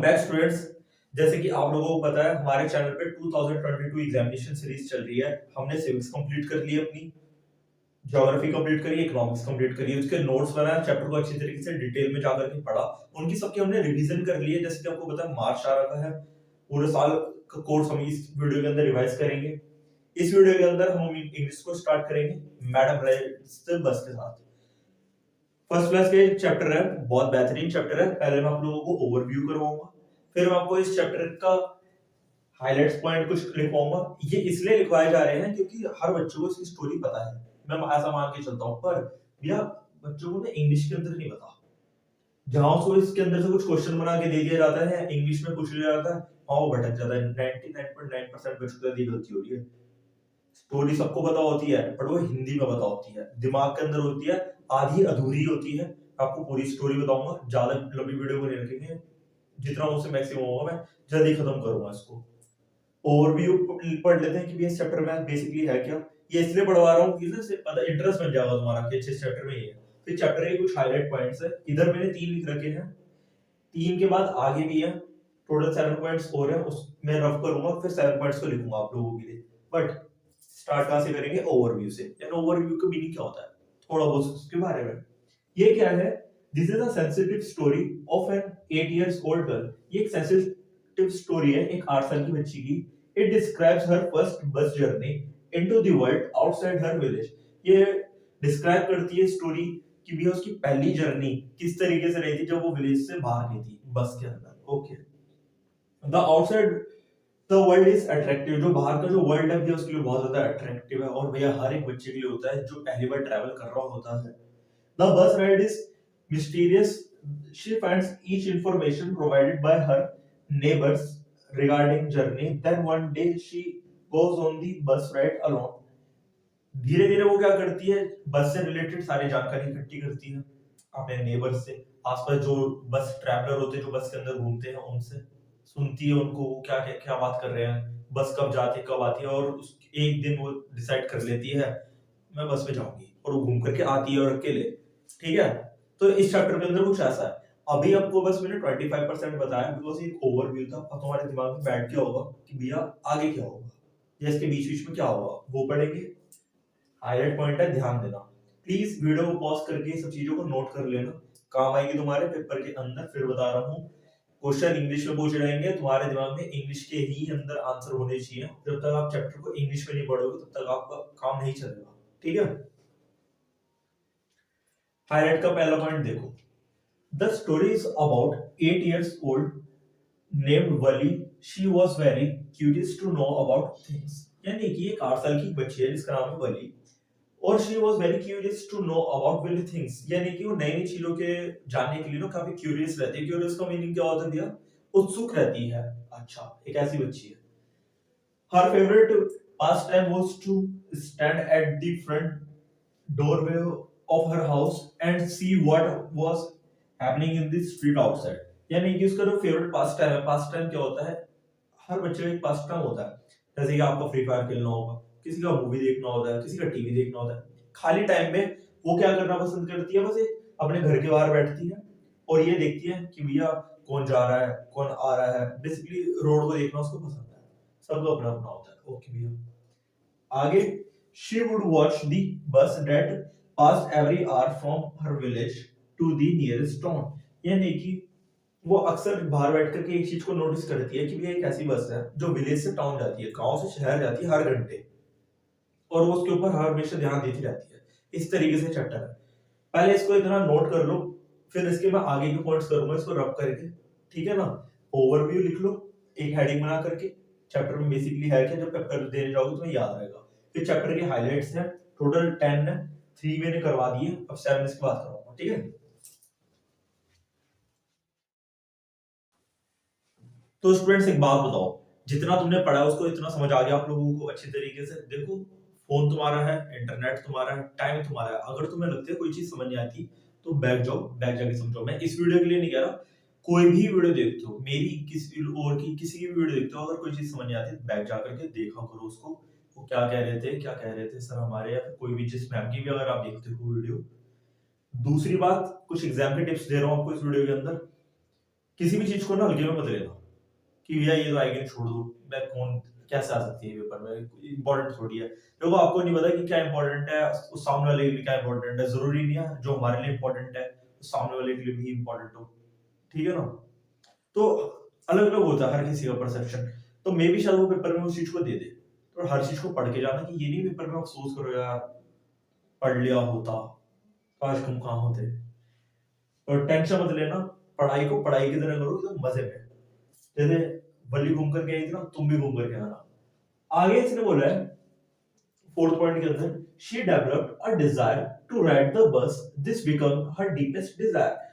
Back students. जैसे कि आप लोगों को पता है हमारे चैनल पे 2022 एग्जामिनेशन सीरीज चल रही है। हमने सिविक्स कंप्लीट कर ली, अपनी ज्योग्राफी कंप्लीट करी, इकोनॉमिक्स कंप्लीट करी, उसके नोट्स बनाए, चैप्टर को अच्छी तरीके से डिटेल में जाकर के पढ़ा, उनकी सबकी हमने रिवीजन कर ली है। जैसे कि आपको पता है मार्च आ रहा है, पूरे साल का कोर्स हम इस वीडियो के अंदर रिवाइज करेंगे। इस वीडियो के अंदर हम इंग्लिश को स्टार्ट करेंगे मैडम बस के साथ। फर्स्ट क्लास के चैप्टर है, बहुत बेहतरीन चैप्टर है। पहले मैं आप लोगों को ओवरव्यू करवाऊंगा, फिर मैं आपको इस चैप्टर का हाइलाइट्स पॉइंट कुछ लिखवाऊंगा। ये इसलिए लिखवाए जा रहे हैं क्योंकि हर बच्चों को इसकी स्टोरी पता है, मैं ऐसा मान के चलता हूँ। पर भैया बच्चों को ना इंग्लिश के अंदर नहीं पता। जहां उसको इसके अंदर से कुछ क्वेश्चन बना के दे दिया जाता है, इंग्लिश में पूछ लिया जाता है, वहां वो भटक जाता है। 99.9% बच्चों की गलती हो रही है। स्टोरी सबको पता होती है पर वो हिंदी में पता होती है, दिमाग के अंदर होती है, आधी अधूरी होती है। आपको पूरी स्टोरी बताऊंगा, ज्यादा लंबी वीडियो को नहीं रखेंगे, जितना मुझसे मैक्सिमम होगा मैं जल्दी खत्म करूंगा इसको। ओवरव्यू पढ़ लेते हैं कि ये चैप्टर में बेसिकली है क्या। ये इसलिए पढ़वा रहा हूँ कि इससे पता इंटरेस्ट बन जाएगा तुम्हारा कि अच्छे चैप्टर में ही है। फिर चैप्टर के कुछ हाईलाइट पॉइंट्स है, इधर मैंने 3 लिख रखे हैं, 3 के बाद आगे भी है, टोटल 7 पॉइंट्स और है, उसमें रफ करूंगा, फिर 7 पॉइंट्स को लिखूंगा आप लोगों के लिए। बट स्टार्ट कहां से करेंगे? ओवरव्यू से। यानी ओवरव्यू का मीनिंग क्या होता है, थोड़ा बहुत उसके बारे में। ये क्या है? This is a sensitive story of an 8 years old girl. ये एक सेंसिटिव स्टोरी है एक 8 साल की बच्ची की। It describes her first bus journey into the world outside her village. ये डिस्क्राइब करती है स्टोरी कि भी उसकी पहली जर्नी किस तरीके से रही थी जब वो विलेज से बाहर गई थी बस के अंदर। Okay, the outside the world is attractive. जो बाहर का जो वर्ल्ड है उसके लिए बहुत ज्यादा अट्रैक्टिव है, और भैया हर एक बच्चे के लिए होता है जो पहली बार ट्रैवल कर रहा होता है। The bus ride is mysterious. She finds each information provided by her neighbors regarding journey. Then one day she goes on the bus ride alone. धीरे धीरे वो क्या करती है, बस से रिलेटेड सारी जानकारी इकट्ठी करती है अपने नेबर्स से, आसपास जो बस ट्रैवलर होते हैं जो बस के अंदर घूमते हैं उनसे, सुनती है उनको वो क्या क्या क्या बात कर रहे हैं, बस कब जाती है कब आती है। और एक दिन वो डिसाइड कर लेती है मैं बस में जाऊंगी, और वो घूम करके आती है और अकेले। ठीक है, तो इस चैप्टर के अंदर कुछ ऐसा है। अभी आपको बस मैंने 25% बताया बिकॉज ये ओवरव्यू था। अब तुम्हारे दिमाग में बैठ गया होगा कि भैया आगे क्या होगा या इसके बीच बीच में क्या होगा, वो पढ़ेंगे। हाईलाइट पॉइंट है, ध्यान देना। प्लीज वीडियो को पॉज करके सब चीजों को नोट कर लेना, काम आएगी तुम्हारे पेपर के अंदर। फिर बता रहा हूँ क्वेश्चन इंग्लिश में पूछ रहेंगे, तुम्हारे दिमाग में इंग्लिश के ही अंदर आंसर होने चाहिए। जब तक आप चैप्टर को इंग्लिश में नहीं पढ़ोगे तब तक आपका काम नहीं चलेगा। ठीक है, हाईलाइट का पहला पॉइंट देखो। The story is about 8 years old named Wally. She was very curious to know about things. यानी कि एक 8 साल की बच्ची है जिसका नाम है वली, और she was very curious to know about very things. यानी कि वो नई नई चीजों के जानने के लिए ना काफी क्यूरियस रहती है। क्यूरियस का मीनिंग क्या होता है भैया? उत्सुक रहती है। अच्छा, एक ऐसी बच्ची है। Her favourite pastime was to stand at the front doorway of her house and see what was happening in the street outside. यानी कि उसका जो फेवरेट पास टाइम है, पास टाइम क्या होता है? हर बच्चे का एक पास टाइम होता है। जैसे कि आपका फ्री फायर खेलना होगा, किसी का मूवी देखना होता है, किसी का टीवी देखना होता है। खाली टाइम में वो क्या करना पसंद करती है? बस अपने घर के बाहर बैठती है और ये देखती है कि भैया कौन जा रहा है कौन आ रहा है। बेसिकली रोड को देखना उसको पसंद है। सबको अपना अपना होता है। ओके भैया, आगे। She would watch the bus that passed every hour from her village to the nearest town. यानी कि वो अक्सर बाहर बैठ करके एक चीज को नोटिस करती है कि भैया एक ऐसी बस है जो विलेज से टाउन जाती है, गांव से शहर जाती है हर घंटे, और वो उसके ऊपर हर हमेशा ध्यान देती रहती है। इस तरीके से चैप्टर है। पहले इसको इतना नोट कर लो, फिर इसके मैं आगे के पॉइंट्स करूंगा इसको रब करके। ठीक है ना? ओवरव्यू लिख लो एक हेडिंग बना करके, चैप्टर में बेसिकली है क्या, जब पेपर देने जाओगे तुम्हें याद रहेगा। फिर चैप्टर के हाइलाइट्स हैं, टोटल 10 है, 3 मैंने करवा दिए, अब 7 इसके बाद कराऊंगा। ठीक है, तो स्टूडेंट्स एक बात बताओ, जितना तुमने पढ़ा है उसको इतना समझ आ गया आप लोगों को अच्छी तरीके से? देखो, फोन तुम्हारा है, इंटरनेट तुम्हारा है, टाइम तुम्हारा है। अगर तुम्हें लगता है कोई चीज समझ नहीं आती तो बैठ जाओ, बैठ जाके समझो। मैं इस वीडियो के लिए नहीं कह रहा, कोई भी वीडियो देखते हो, मेरी किसी और की किसी की भी वीडियो देखते हो, अगर कोई चीज समझ नहीं आती बैठ जा करके देखा करो उसको, वो क्या कह रहे थे क्या कह रहे थे सर हमारे, या फिर कोई भी जिस मैम की भी अगर आप देखते हो वीडियो। दूसरी बात, कुछ एग्जाम के टिप्स दे रहा हूँ आपको इस वीडियो के अंदर। किसी भी चीज को ना हल्के में मत लेना कि भैया ये तो आएगी नहीं, छोड़ दो, मैं कौन कैसे आ सकती है पेपर में, इंपॉर्टेंट थोड़ी है। देखो आपको नहीं पता कि क्या इंपॉर्टेंट है, उस सामने वाले के लिए क्या इंपॉर्टेंट है, जरूरी नहीं है जो हमारे लिए इंपॉर्टेंट है उस सामने वाले के लिए भी इंपॉर्टेंट हो। ठीक है ना? तो अलग अलग होता है हर किसी का परसेप्शन। तो मे भी शायद वो पेपर में उस चीज को दे दे। तो हर चीज को पढ़ के जाना कि ये नहीं पेपर में अफसोस करो यार पढ़ लिया होता, काश तुम कहाँ होते। और टेंशन मत लेना, पढ़ाई को पढ़ाई की तरह करो एकदम मजे में। जैसे वली घूम करके आई थी ना, तुम भी घूम करके आना। आगे इसने बोला है फोर्थ पॉइंट के अंदर, she developed a desire to ride the bus, this become her deepest desire.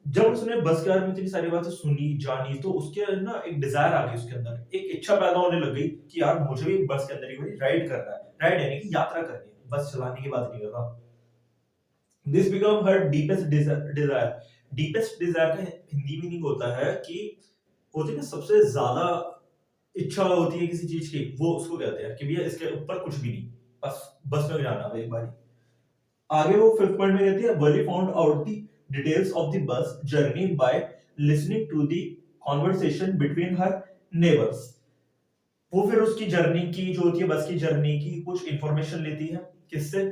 जब उसने बस के बारे में इतनी सारी बातें सुनी जानी तो उसके ना एक डिजायर आ गई, उसके अंदर एक इच्छा पैदा होने लग गई कि यार मुझे भी बस के अंदर एक बार राइड करना है। राइड यानी कि यात्रा करनी है, बस चलाने की बात नहीं कर रहा। This become her deepest desire. Deepest desire का हिंदी मीनिंग होता है कि होती है ना सबसे ज्यादा इच्छा होती है किसी चीज की, वो उसको कहते हैं कि भैया इसके ऊपर कुछ भी नहीं, बस में जाना है एक बारी। आगे वो फिफ्थ पॉइंट में कहती है, Valli found out the details of the bus journey by listening to the conversation between her neighbours. वो फिर उसकी जर्नी की जो होती है, बस की जर्नी की कुछ इंफॉर्मेशन लेती है, किससे?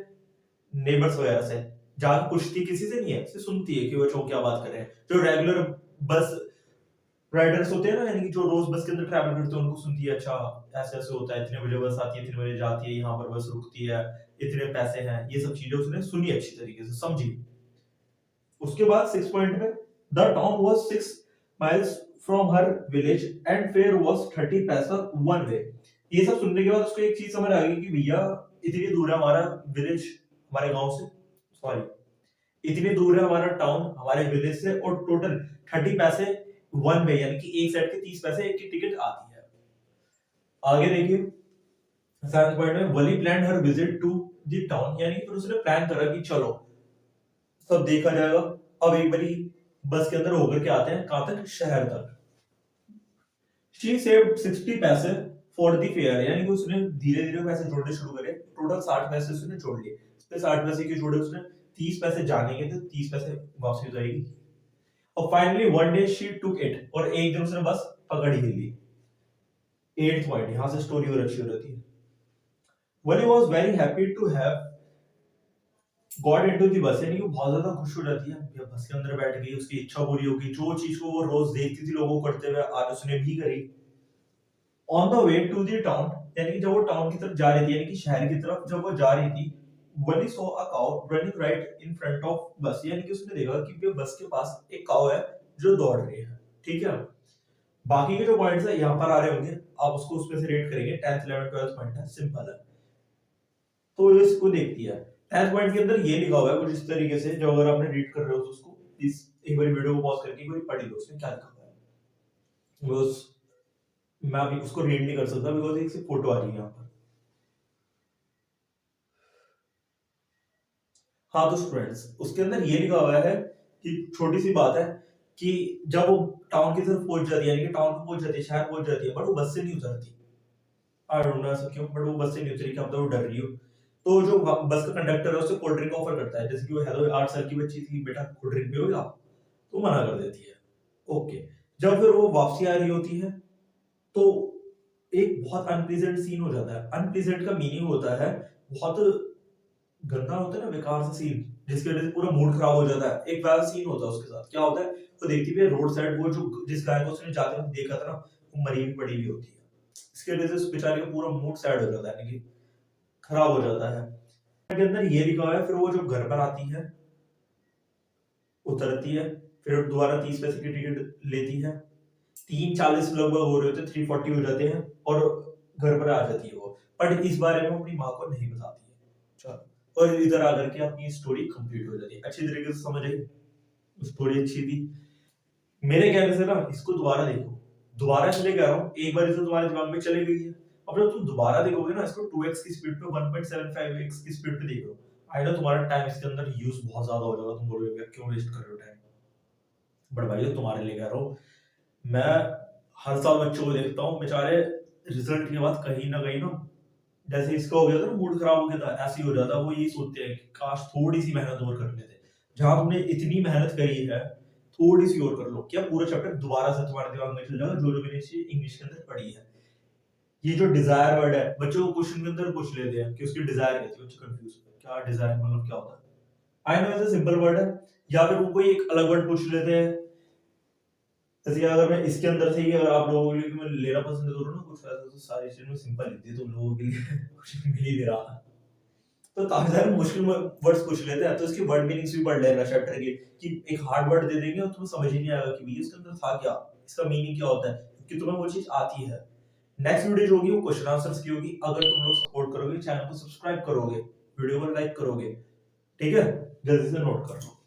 नेबर्स वगैरह से। जहां पूछती किसी से नहीं है, सिर्फ सुनती है कि वो चो क्या बात कर रहे हैं। जो रेगुलर बस राइडर्स होते हैं ना, यानी कि जो रोज बस के अंदर ट्रैवल करते हैं, उनको सुनती है, अच्छा ऐसे ऐसे होता है, इतने बजे बस आती है, इतने बजे जाती है, यहाँ पर बस रुकती है, इतने पैसे हैं, ये सब चीजें उसने सुनी अच्छी तरीके से, समझी। उसके बाद सिक्स पॉइंट में, the town was 6 miles from her village and fair was 30 पैसा वन वे। ये सब सुनने के बाद उसको एक चीज समझ आ गई कि भैया इतनी दूर है हमारा विलेज हमारे गांव से, सॉरी इतनी दूर है हमारा टाउन हमारे विलेज से, और टोटल 30 पैसे वन वे, यानी कि एक साइड के 30 पैसे एक की टिकट आती है। आगे देखिए सेवंथ पॉइंट में, Valli plan her visit to the town, यानी फिर उसने प्लान करा कि चलो सब देखा जाएगा, अब एक बारी बस के अंदर होकर के आते हैं, कहां तक? शहर तक। शी सेव्ड 60 पैसे फॉर द फेयर, यानी कि उसने धीरे धीरे पैसे जोड़ने शुरू करे, टोटल 60 पैसे उसने जोड़ लिए। इसमें 60 पैसे क्यों जोड़े उसने? 30 पैसे जाने के थे, 30 पैसे वापसी हो जाएगी। और finally one day she took it, और एक दिन उसने बस पकड़ ही ली। एट्थ पॉइंट, यहां से स्टोरी और अच्छी हो जाती है। Valli was very happy to have got into the bus, यानी कि बहुत ज्यादा खुश हो जाती है कि बस के अंदर बैठ गई, उसकी इच्छा पूरी हो गई, जो चीज को वो रोज देखती थी लोगों को करते हुए, आज उसने भी करी। On the way to the town, यानी कि जब वो टाउन की तरफ जा रही थी, यानी कि शहर की तरफ जब वो जा रही थी, Valli saw a cow running right in front of bus, यानी कि उसने देखा कि वो बस के पास एक काउ है जो दौड़ रही है। ठीक है, बाकी के जो पॉइंट्स है यहाँ पर आ रहे होंगे, आप उसको उसमें से रेट करेंगे, 10th 11th 12th पॉइंट है, सिंपल है। तो ये इसको देखती है। 10th पॉइंट के अंदर ये लिखा हुआ है कुछ इस तरीके से, जो अगर आपने रीड कर रहे हो तो उसको प्लीज एक बार वीडियो को पॉज करके एक बार पढ़ लो उसमें क्या लिखा हुआ है। बस मैं अभी उसको रीड नहीं कर सकता बिकॉज एक से फोटो आ रही है यहाँ पर। हाँ तो स्टूडेंट्स, उसके अंदर ये लिखा हुआ है कि छोटी सी बात है कि जब वो टाउन की तरफ पहुंच जाती है, यानी कि टाउन में पहुंच जाती है, शहर पहुंच जाती है, बट वो बस से नहीं उतरती। आई डोंट नो ऐसा क्यों, बट वो बस से नहीं उतरी, क्या पता वो डर रही हो। तो जो बस का कंडक्टर है उससे कोल्ड ड्रिंक ऑफर करता है, जैसे कि वो हेलो 8 साल की बच्ची थी, बेटा कोल्ड ड्रिंक पियोगे आप? तो मना कर देती है। ओके, जब फिर वो वापसी आ रही होती है तो एक बहुत अनप्लीजेंट सीन हो जाता है। अनप्लीजेंट का मीनिंग होता है बहुत गंदा, होता है ना, बेकार सा सीन, जिसकी वजह से पूरा मूड खराब हो जाता है। एक वैसा सीन होता है उसके साथ। क्या होता है, वो देखती भी है रोड साइड, वो जो जिस गाय को उसने जाते हुए देखा था ना, वो मरी हुई पड़ी हुई होती है। इसकी वजह से उस बेचारे का पूरा मूड सैड हो जाता है, यानी कि खराब हो जाता है। के अंदर ये लिखा हुआ है, फिर वो जो घर पर आती है, उतरती है, फिर दोबारा 30 पैसे की टिकट लेती है, 3:40 लगभग हो रहे होते, 3:40 हो जाते हैं, और घर पर आ जाती है वो। बट इस बारे में अपनी माँ को नहीं बताती है। चलो, और इधर आकर के अपनी स्टोरी कंप्लीट हो जाती है। अच्छी तरीके से समझ आई, स्टोरी अच्छी थी। मेरे कहने से ना इसको दोबारा देखो, दोबारा इसलिए कह रहा हूँ, एक बार इसे तुम्हारे दिमाग में चली गई है, अब जब तुम दोबारा देखोगे ना इसको 2x की स्पीड पे, 1.75x की स्पीड पे देखो, आई नो तुम्हारा टाइम इसके अंदर यूज बहुत ज्यादा हो जाएगा, तुम बोलोगे क्यों वेस्ट कर रहे हो टाइम। बट भाई ये तुम्हारे लिए कह रहा हूँ, मैं हर साल बच्चों को देखता हूँ बेचारे रिजल्ट के बाद कहीं ना कहीं ना, जैसे इसका हो गया था ना, मूड खराब हो गया था, ऐसे ही हो जाता, वो यही सोचते हैं कि काश थोड़ी सी मेहनत और कर लेते। जहां तुमने इतनी मेहनत करी है, थोड़ी सी और कर लो, क्या पूरा चैप्टर दोबारा से तुम्हारे दिमाग में चल जाएगा, जो मैंने इंग्लिश के अंदर पढ़ी है। ये जो डिजायर वर्ड है, बच्चों को क्वेश्चन के अंदर पूछ लेते हैं कि उसकी डिजायर क्या थी, बच्चे कंफ्यूज होते हैं, क्या डिजायर मतलब क्या होता है। आई नो ऐसा सिंपल वर्ड है, या फिर वो कोई एक अलग वर्ड पूछ लेते हैं। जैसे अगर मैं इसके अंदर से ही अगर आप लोगों के लिए मैं लेना पसंद करूँ ना कुछ ऐसा, तो सारी चीजें सिंपल लिख दी तुम लोगों के लिए कुछ मिल ही नहीं रहा। तो काफी सारे मुश्किल वर्ड्स पूछ लेते हैं, तो इसकी वर्ड मीनिंग्स भी पढ़ लेना चैप्टर के, कि एक हार्ड वर्ड दे देंगे और तुम्हें समझ ही नहीं आएगा कि भैया इसके अंदर था क्या, इसका मीनिंग क्या होता है, क्योंकि तुम्हें वो चीज आती है। नेक्स्ट वीडियो जो होगी वो क्वेश्चन आंसर्स की होगी। अगर तुम लोग सपोर्ट करोगे, चैनल को सब्सक्राइब करोगे, वीडियो को लाइक करोगे, ठीक है, जल्दी से नोट कर लो।